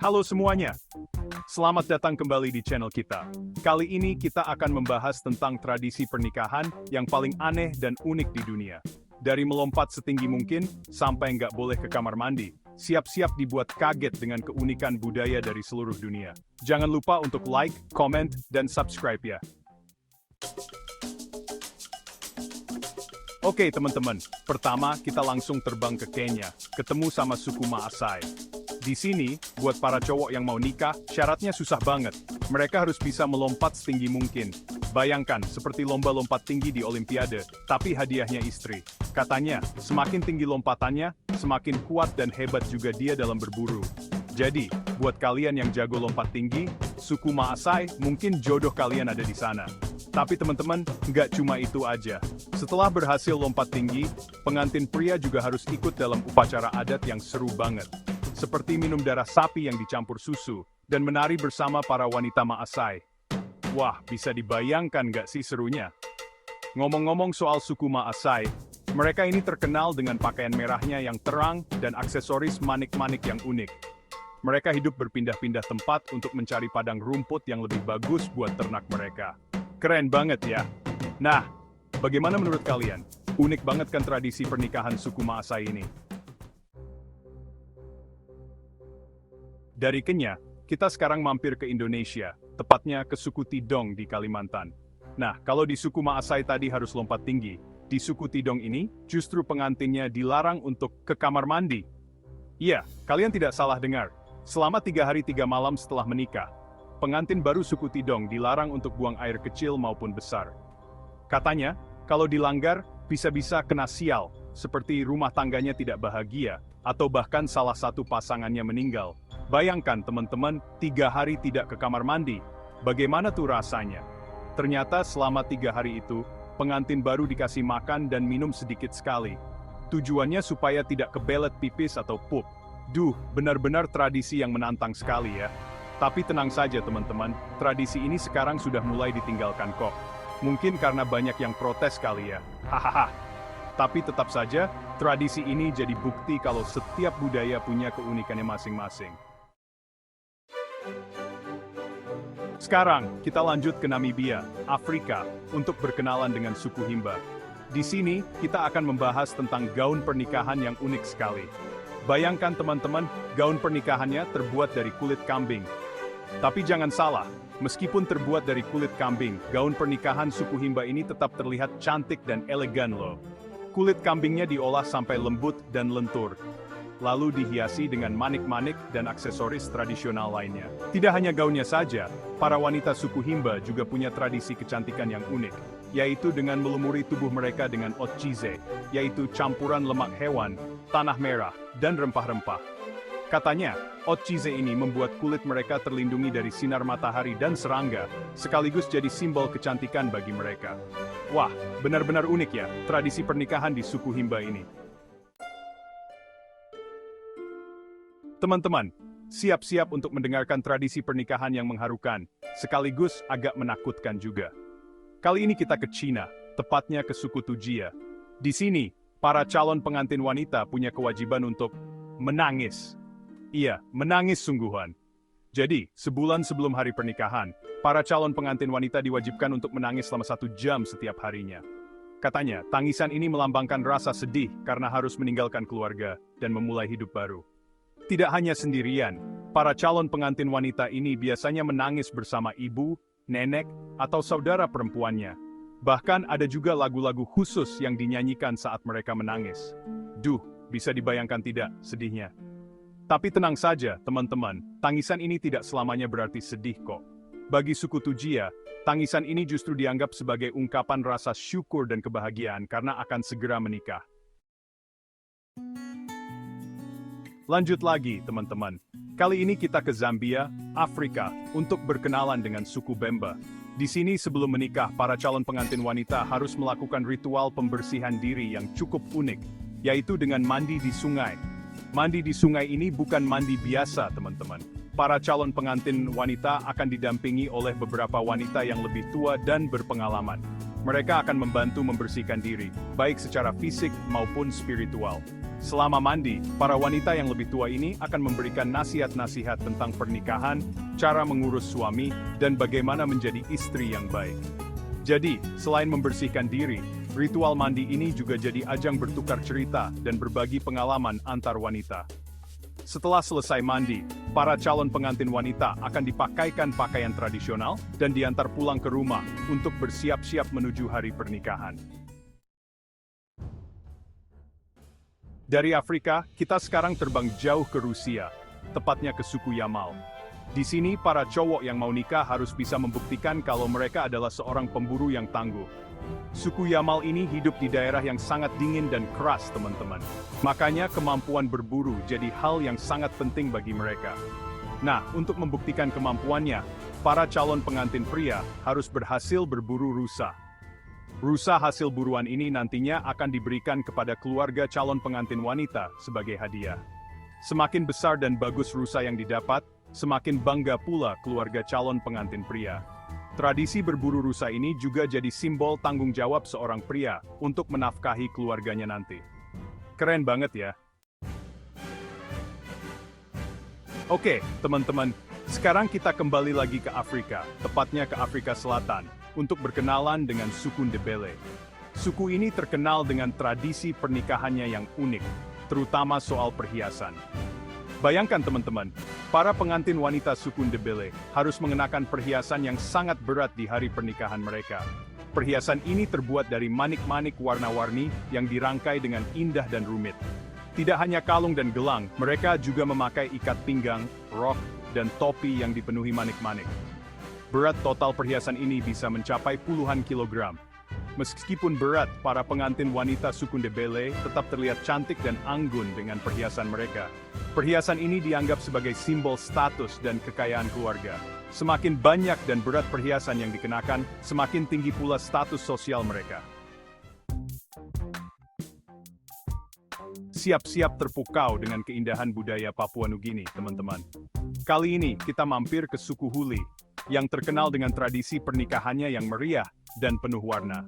Halo semuanya, selamat datang kembali di channel kita. Kali ini kita akan membahas tentang tradisi pernikahan yang paling aneh dan unik di dunia. Dari melompat setinggi mungkin, sampai nggak boleh ke kamar mandi. Siap-siap dibuat kaget dengan keunikan budaya dari seluruh dunia. Jangan lupa untuk like, comment, dan subscribe ya. Oke teman-teman, pertama kita langsung terbang ke Kenya, ketemu sama suku Maasai. Di sini, buat para cowok yang mau nikah, syaratnya susah banget. Mereka harus bisa melompat setinggi mungkin. Bayangkan, seperti lomba lompat tinggi di Olimpiade, tapi hadiahnya istri. Katanya, semakin tinggi lompatannya, semakin kuat dan hebat juga dia dalam berburu. Jadi, buat kalian yang jago lompat tinggi, suku Maasai, mungkin jodoh kalian ada di sana. Tapi teman-teman, nggak cuma itu aja. Setelah berhasil lompat tinggi, pengantin pria juga harus ikut dalam upacara adat yang seru banget. Seperti minum darah sapi yang dicampur susu, dan menari bersama para wanita Maasai. Wah, bisa dibayangkan nggak sih serunya? Ngomong-ngomong soal suku Maasai, mereka ini terkenal dengan pakaian merahnya yang terang dan aksesoris manik-manik yang unik. Mereka hidup berpindah-pindah tempat untuk mencari padang rumput yang lebih bagus buat ternak mereka. Keren banget ya? Nah, bagaimana menurut kalian? Unik banget kan tradisi pernikahan suku Maasai ini? Dari Kenya, kita sekarang mampir ke Indonesia, tepatnya ke suku Tidong di Kalimantan. Nah, kalau di suku Maasai tadi harus lompat tinggi, di suku Tidong ini justru pengantinnya dilarang untuk ke kamar mandi. Iya, kalian tidak salah dengar. Selama 3 hari 3 malam setelah menikah, pengantin baru suku Tidong dilarang untuk buang air kecil maupun besar. Katanya, kalau dilanggar, bisa-bisa kena sial, seperti rumah tangganya tidak bahagia, atau bahkan salah satu pasangannya meninggal. Bayangkan teman-teman, 3 hari tidak ke kamar mandi. Bagaimana tuh rasanya? Ternyata selama 3 hari itu, pengantin baru dikasih makan dan minum sedikit sekali. Tujuannya supaya tidak kebelet pipis atau pup. Duh, benar-benar tradisi yang menantang sekali ya. Tapi tenang saja teman-teman, tradisi ini sekarang sudah mulai ditinggalkan kok. Mungkin karena banyak yang protes kali ya. Hahaha. Tapi tetap saja, tradisi ini jadi bukti kalau setiap budaya punya keunikannya masing-masing. Sekarang, kita lanjut ke Namibia, Afrika, untuk berkenalan dengan suku Himba. Di sini, kita akan membahas tentang gaun pernikahan yang unik sekali. Bayangkan teman-teman, gaun pernikahannya terbuat dari kulit kambing. Tapi jangan salah, meskipun terbuat dari kulit kambing, gaun pernikahan suku Himba ini tetap terlihat cantik dan elegan loh. Kulit kambingnya diolah sampai lembut dan lentur, lalu dihiasi dengan manik-manik dan aksesoris tradisional lainnya. Tidak hanya gaunnya saja, para wanita suku Himba juga punya tradisi kecantikan yang unik, yaitu dengan melumuri tubuh mereka dengan otchize, yaitu campuran lemak hewan, tanah merah, dan rempah-rempah. Katanya, otchize ini membuat kulit mereka terlindungi dari sinar matahari dan serangga, sekaligus jadi simbol kecantikan bagi mereka. Wah, benar-benar unik ya, tradisi pernikahan di suku Himba ini. Teman-teman, siap-siap untuk mendengarkan tradisi pernikahan yang mengharukan, sekaligus agak menakutkan juga. Kali ini kita ke Cina, tepatnya ke suku Tujia. Di sini, para calon pengantin wanita punya kewajiban untuk menangis. Iya, menangis sungguhan. Jadi, sebulan sebelum hari pernikahan, para calon pengantin wanita diwajibkan untuk menangis selama 1 jam setiap harinya. Katanya, tangisan ini melambangkan rasa sedih karena harus meninggalkan keluarga dan memulai hidup baru. Tidak hanya sendirian, para calon pengantin wanita ini biasanya menangis bersama ibu, nenek, atau saudara perempuannya. Bahkan ada juga lagu-lagu khusus yang dinyanyikan saat mereka menangis. Duh, bisa dibayangkan tidak sedihnya. Tapi tenang saja, teman-teman, tangisan ini tidak selamanya berarti sedih kok. Bagi suku Tujia, tangisan ini justru dianggap sebagai ungkapan rasa syukur dan kebahagiaan karena akan segera menikah. Lanjut lagi, teman-teman. Kali ini kita ke Zambia, Afrika, untuk berkenalan dengan suku Bemba. Di sini sebelum menikah, para calon pengantin wanita harus melakukan ritual pembersihan diri yang cukup unik, yaitu dengan mandi di sungai. Mandi di sungai ini bukan mandi biasa, teman-teman. Para calon pengantin wanita akan didampingi oleh beberapa wanita yang lebih tua dan berpengalaman. Mereka akan membantu membersihkan diri, baik secara fisik maupun spiritual. Selama mandi, para wanita yang lebih tua ini akan memberikan nasihat-nasihat tentang pernikahan, cara mengurus suami, dan bagaimana menjadi istri yang baik. Jadi, selain membersihkan diri, ritual mandi ini juga jadi ajang bertukar cerita dan berbagi pengalaman antar wanita. Setelah selesai mandi, para calon pengantin wanita akan dipakaikan pakaian tradisional dan diantar pulang ke rumah untuk bersiap-siap menuju hari pernikahan. Dari Afrika, kita sekarang terbang jauh ke Rusia, tepatnya ke suku Yamal. Di sini, para cowok yang mau nikah harus bisa membuktikan kalau mereka adalah seorang pemburu yang tangguh. Suku Yamal ini hidup di daerah yang sangat dingin dan keras, teman-teman. Makanya kemampuan berburu jadi hal yang sangat penting bagi mereka. Nah, untuk membuktikan kemampuannya, para calon pengantin pria harus berhasil berburu rusa. Rusa hasil buruan ini nantinya akan diberikan kepada keluarga calon pengantin wanita sebagai hadiah. Semakin besar dan bagus rusa yang didapat, semakin bangga pula keluarga calon pengantin pria. Tradisi berburu rusa ini juga jadi simbol tanggung jawab seorang pria untuk menafkahi keluarganya nanti. Keren banget ya. Oke, teman-teman, sekarang kita kembali lagi ke Afrika, tepatnya ke Afrika Selatan, untuk berkenalan dengan suku Ndebele. Suku ini terkenal dengan tradisi pernikahannya yang unik, terutama soal perhiasan. Bayangkan teman-teman, para pengantin wanita suku Ndebele harus mengenakan perhiasan yang sangat berat di hari pernikahan mereka. Perhiasan ini terbuat dari manik-manik warna-warni yang dirangkai dengan indah dan rumit. Tidak hanya kalung dan gelang, mereka juga memakai ikat pinggang, rok, dan topi yang dipenuhi manik-manik. Berat total perhiasan ini bisa mencapai puluhan kilogram. Meskipun berat, para pengantin wanita suku Ndebele tetap terlihat cantik dan anggun dengan perhiasan mereka. Perhiasan ini dianggap sebagai simbol status dan kekayaan keluarga. Semakin banyak dan berat perhiasan yang dikenakan, semakin tinggi pula status sosial mereka. Siap-siap terpukau dengan keindahan budaya Papua Nugini, teman-teman. Kali ini kita mampir ke suku Huli, yang terkenal dengan tradisi pernikahannya yang meriah dan penuh warna.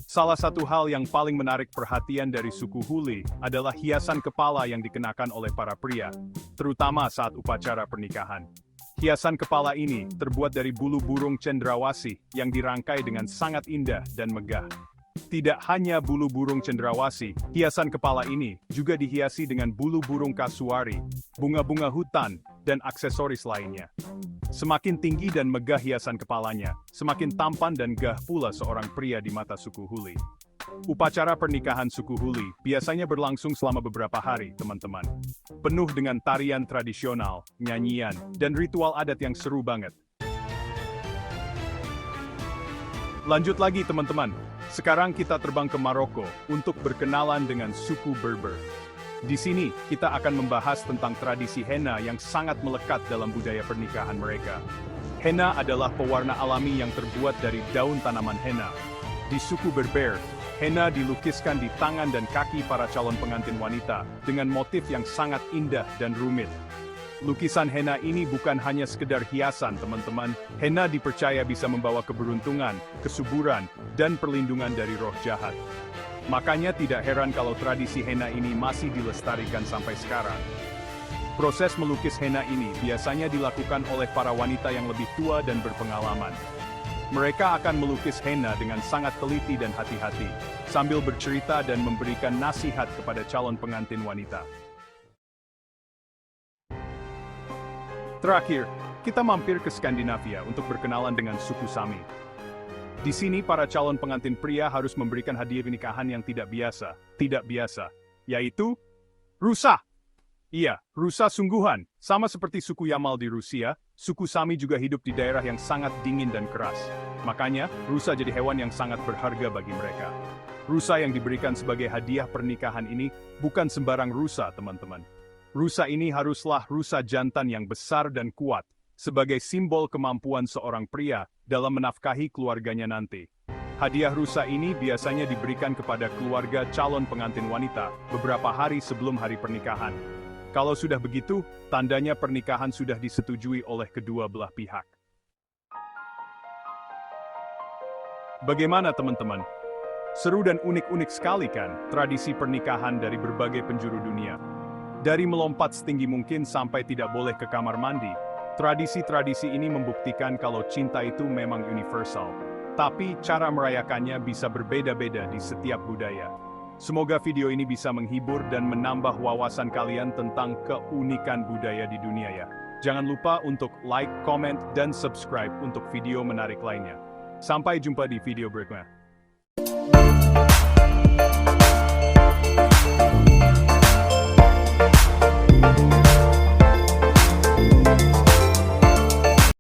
Salah satu hal yang paling menarik perhatian dari suku Huli adalah hiasan kepala yang dikenakan oleh para pria, terutama saat upacara pernikahan. Hiasan kepala ini terbuat dari bulu burung cendrawasih yang dirangkai dengan sangat indah dan megah. Tidak hanya bulu burung cendrawasih, hiasan kepala ini juga dihiasi dengan bulu burung kasuari, bunga-bunga hutan, dan aksesoris lainnya. Semakin tinggi dan megah hiasan kepalanya, semakin tampan dan gah pula seorang pria di mata suku Huli. Upacara pernikahan suku Huli biasanya berlangsung selama beberapa hari, teman-teman. Penuh dengan tarian tradisional, nyanyian, dan ritual adat yang seru banget. Lanjut lagi, teman-teman. Sekarang kita terbang ke Maroko untuk berkenalan dengan suku Berber. Di sini, kita akan membahas tentang tradisi henna yang sangat melekat dalam budaya pernikahan mereka. Henna adalah pewarna alami yang terbuat dari daun tanaman henna. Di suku Berber, henna dilukiskan di tangan dan kaki para calon pengantin wanita dengan motif yang sangat indah dan rumit. Lukisan henna ini bukan hanya sekedar hiasan, teman-teman. Henna dipercaya bisa membawa keberuntungan, kesuburan, dan perlindungan dari roh jahat. Makanya tidak heran kalau tradisi henna ini masih dilestarikan sampai sekarang. Proses melukis henna ini biasanya dilakukan oleh para wanita yang lebih tua dan berpengalaman. Mereka akan melukis henna dengan sangat teliti dan hati-hati, sambil bercerita dan memberikan nasihat kepada calon pengantin wanita. Terakhir, kita mampir ke Skandinavia untuk berkenalan dengan suku Sami. Di sini para calon pengantin pria harus memberikan hadiah pernikahan yang tidak biasa, yaitu rusa. Iya, rusa sungguhan. Sama seperti suku Yamal di Rusia, suku Sami juga hidup di daerah yang sangat dingin dan keras. Makanya, rusa jadi hewan yang sangat berharga bagi mereka. Rusa yang diberikan sebagai hadiah pernikahan ini bukan sembarang rusa, teman-teman. Rusa ini haruslah rusa jantan yang besar dan kuat, sebagai simbol kemampuan seorang pria dalam menafkahi keluarganya nanti. Hadiah rusa ini biasanya diberikan kepada keluarga calon pengantin wanita beberapa hari sebelum hari pernikahan. Kalau sudah begitu, tandanya pernikahan sudah disetujui oleh kedua belah pihak. Bagaimana teman-teman? Seru dan unik-unik sekali kan, tradisi pernikahan dari berbagai penjuru dunia. Dari melompat setinggi mungkin sampai tidak boleh ke kamar mandi, tradisi-tradisi ini membuktikan kalau cinta itu memang universal. Tapi cara merayakannya bisa berbeda-beda di setiap budaya. Semoga video ini bisa menghibur dan menambah wawasan kalian tentang keunikan budaya di dunia ya. Jangan lupa untuk like, comment, dan subscribe untuk video menarik lainnya. Sampai jumpa di video berikutnya. Thank you.